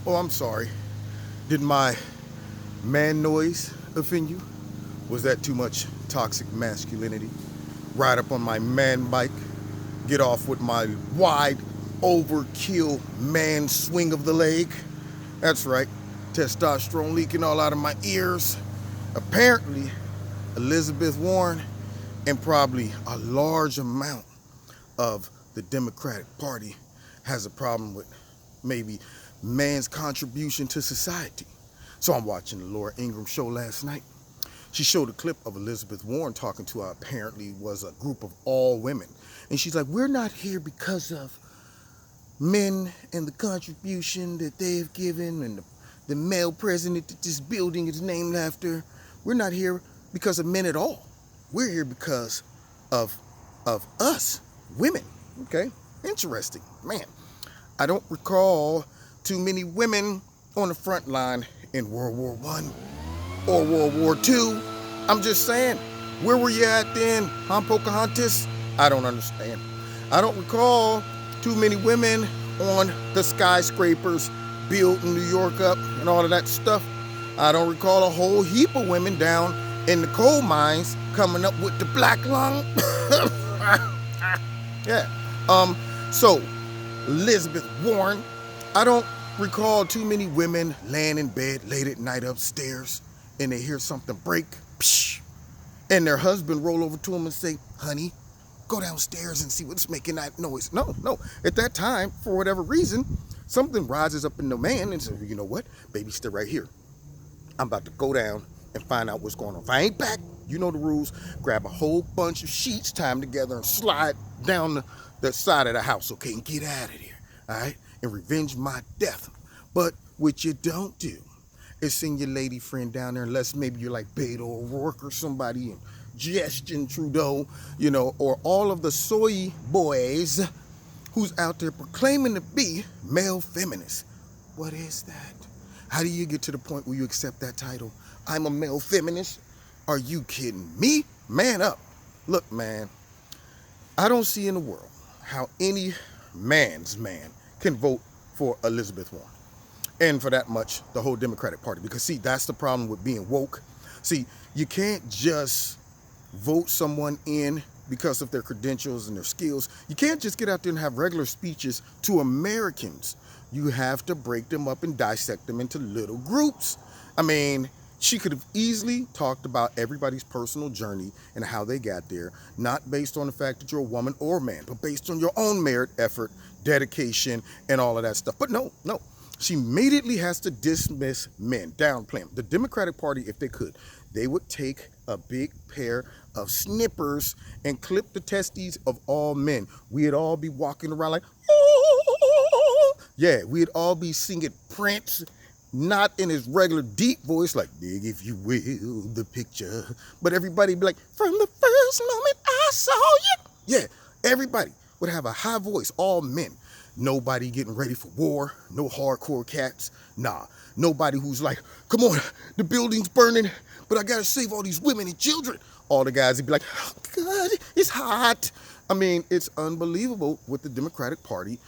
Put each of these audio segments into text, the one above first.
Oh, I'm sorry. Did my man noise offend you? Was that too much toxic masculinity? Ride up on my man bike, get off with my wide overkill man swing of the leg. That's right, testosterone leaking all out of my ears. Apparently, Elizabeth Warren and probably a large amount of the Democratic Party has a problem with maybe man's contribution to society. So I'm watching the Laura Ingraham show last night. She showed a clip of Elizabeth Warren talking to apparently was a group of all women. And she's like, we're not here because of men and the contribution that they have given and the male president that this building is named after. We're not here because of men at all. We're here because of us, women. Okay, interesting. Man, I don't recall too many women on the front line in World War I or World War II. I'm just saying, where were you at then, huh, Pocahontas? I don't understand. I don't recall too many women on the skyscrapers building New York up and all of that stuff. I don't recall a whole heap of women down in the coal mines coming up with the black lung. Yeah. So, Elizabeth Warren, I don't recall too many women laying in bed late at night upstairs and they hear something break, psh, and their husband roll over to them and say, honey, go downstairs and see what's making that noise. No. At that time, for whatever reason, something rises up in the man and says, you know what, baby, stay right here. I'm about to go down and find out what's going on. If I ain't back, you know the rules. Grab a whole bunch of sheets, tie them together, and slide down the side of the house, okay, and get out of there, all right, and revenge my death. But what you don't do is send your lady friend down there, unless maybe you're like Beto O'Rourke or somebody, and Justin Trudeau, you know, or all of the soy boys who's out there proclaiming to be male feminists. What is that? How do you get to the point where you accept that title? I'm a male feminist? Are you kidding me? Man up. Look, man, I don't see in the world how any man's man can vote for Elizabeth Warren. And for that much, the whole Democratic Party. Because, see, that's the problem with being woke. See, you can't just vote someone in because of their credentials and their skills. You can't just get out there and have regular speeches to Americans. You have to break them up and dissect them into little groups. I mean, she could have easily talked about everybody's personal journey and how they got there, not based on the fact that you're a woman or a man, but based on your own merit, effort, dedication, and all of that stuff. But no. She immediately has to dismiss men, downplay them. The Democratic Party, if they could, they would take a big pair of snippers and clip the testes of all men. We'd all be walking around like, oh! Yeah, we'd all be singing Prince, not in his regular deep voice, like, dig if you will, the picture. But everybody be like, from the first moment I saw you. Yeah, everybody would have a high voice, all men. Nobody getting ready for war, no hardcore cats, nah. Nobody who's like, come on, the building's burning, but I gotta save all these women and children. All the guys would be like, oh God, it's hot. I mean, it's unbelievable what the Democratic Party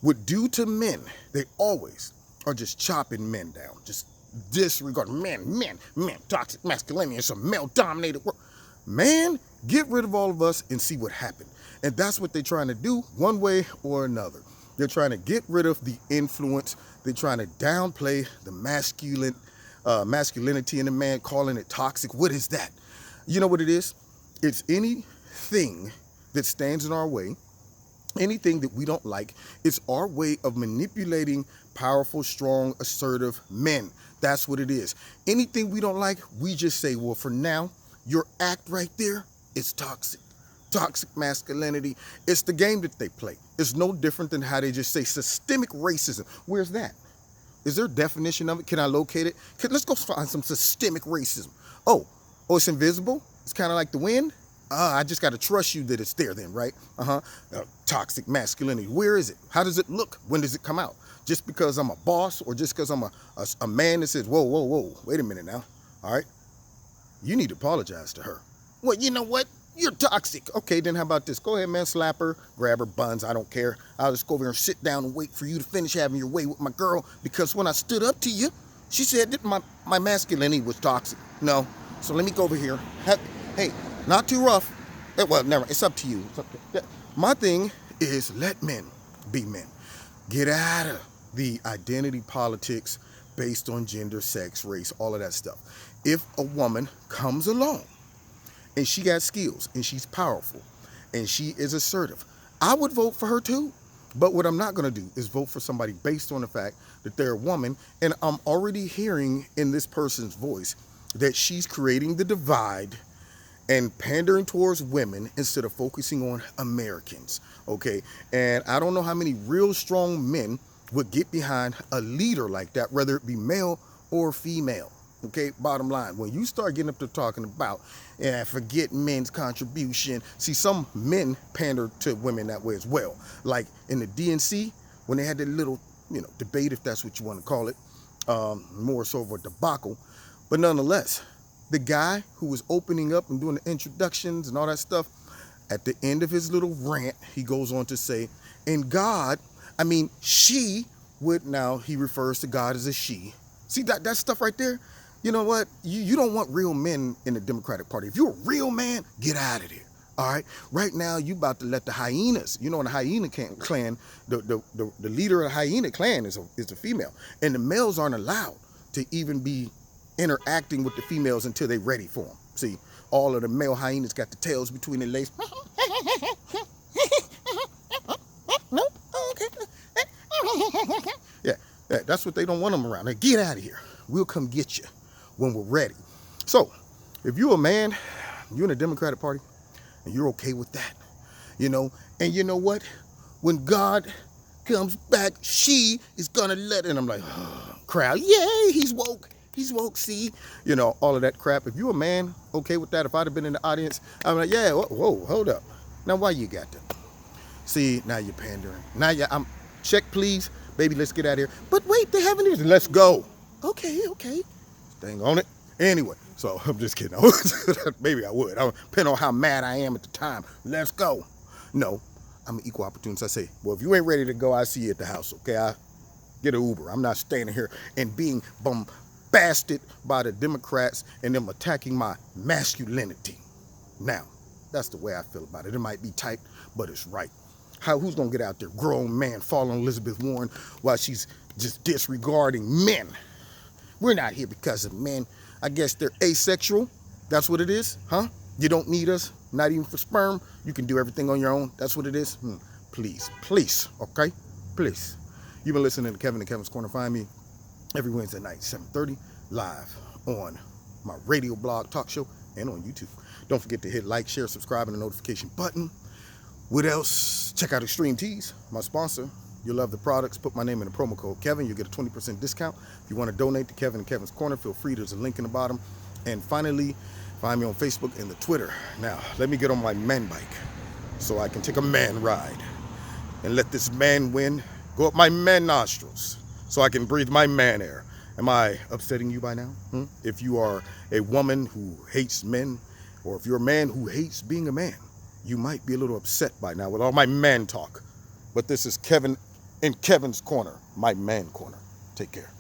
would do to men. They always are just chopping men down, just disregarding men, toxic masculinity, it's a male-dominated world. Man, get rid of all of us and see what happened. And that's what they're trying to do one way or another. They're trying to get rid of the influence. They're trying to downplay the masculinity in a man, calling it toxic. What is that? You know what it is? It's anything that stands in our way, anything that we don't like. It's our way of manipulating powerful, strong, assertive men. That's what it is. Anything we don't like, we just say, well, for now, your act right there is toxic. Toxic masculinity. It's the game that they play. It's no different than how they just say systemic racism. Where's that? Is there a definition of it? Can I locate it? Let's go find some systemic racism. Oh, it's invisible? It's kind of like the wind? I just got to trust you that it's there then, right? Toxic masculinity. Where is it? How does it look? When does it come out? Just because I'm a boss or just because I'm a man that says, whoa, wait a minute now. All right? You need to apologize to her. Well, you know what? You're toxic. Okay, then how about this? Go ahead, man, slap her, grab her buns. I don't care. I'll just go over here and sit down and wait for you to finish having your way with my girl. Because when I stood up to you, she said that my masculinity was toxic. No. So let me go over here. Hey, not too rough. Well, never. It's up to you. It's up to, my thing is let men be men. Get out of the identity politics based on gender, sex, race, all of that stuff. If a woman comes along and she got skills and she's powerful and she is assertive, I would vote for her too. But what I'm not going to do is vote for somebody based on the fact that they're a woman, and I'm already hearing in this person's voice that she's creating the divide and pandering towards women instead of focusing on Americans, okay? And I don't know how many real strong men would get behind a leader like that, whether it be male or female, okay? Bottom line, when you start getting up to talking about, forget men's contribution, see, some men pander to women that way as well. Like in the DNC, when they had that little, debate, if that's what you want to call it, more so of a debacle, but nonetheless, the guy who was opening up and doing the introductions and all that stuff, at the end of his little rant, he goes on to say, she would, now he refers to God as a she. See that stuff right there? You know what? You don't want real men in the Democratic Party. If you're a real man, get out of there. All right? Right now, you about to let the hyenas, in the hyena clan, the leader of the hyena clan is a female. And the males aren't allowed to even be interacting with the females until they're ready for them. See, all of the male hyenas got the tails between their legs. Yeah, that's what they don't want them around. Now, get out of here. We'll come get you when we're ready. So, if you're a man, you're in the Democratic Party, and you're okay with that, and you know what? When God comes back, she is gonna let it. And I'm like, oh, crowd, yay, he's woke. He's woke, see? All of that crap. If you're a man, okay with that, if I'd have been in the audience, I'm like, yeah, whoa, hold up. Now, why you got that? See, now you're pandering. Now I'm, check, please. Baby, let's get out of here. But wait, they haven't even, let's go. Okay. Dang on it. Anyway, so I'm just kidding. Maybe I would. Depending on how mad I am at the time. Let's go. No, I'm an equal opportunist. I say, well, if you ain't ready to go, I'll see you at the house, okay? I get an Uber. I'm not standing here and being bombasted by the Democrats and them attacking my masculinity. Now, that's the way I feel about it. It might be tight, but it's right. Who's gonna get out there, grown man, fall on Elizabeth Warren while she's just disregarding men? We're not here because of men. I guess they're asexual. That's what it is, huh? You don't need us, not even for sperm. You can do everything on your own. That's what it is. Please, okay? Please. You've been listening to Kevin and Kevin's Corner. Find me every Wednesday night, 7:30, live on my radio blog talk show and on YouTube. Don't forget to hit like, share, subscribe, and the notification button. What else? Check out Extreme Tees, my sponsor. You'll love the products. Put my name in the promo code Kevin. You'll get a 20% discount. If you want to donate to Kevin and Kevin's Corner, feel free. There's a link in the bottom. And finally, find me on Facebook and the Twitter. Now, let me get on my man bike so I can take a man ride and let this man wind go up my man nostrils so I can breathe my man air. Am I upsetting you by now? If you are a woman who hates men, or if you're a man who hates being a man, you might be a little upset by now with all my man talk. But this is Kevin in Kevin's Corner, my man corner. Take care.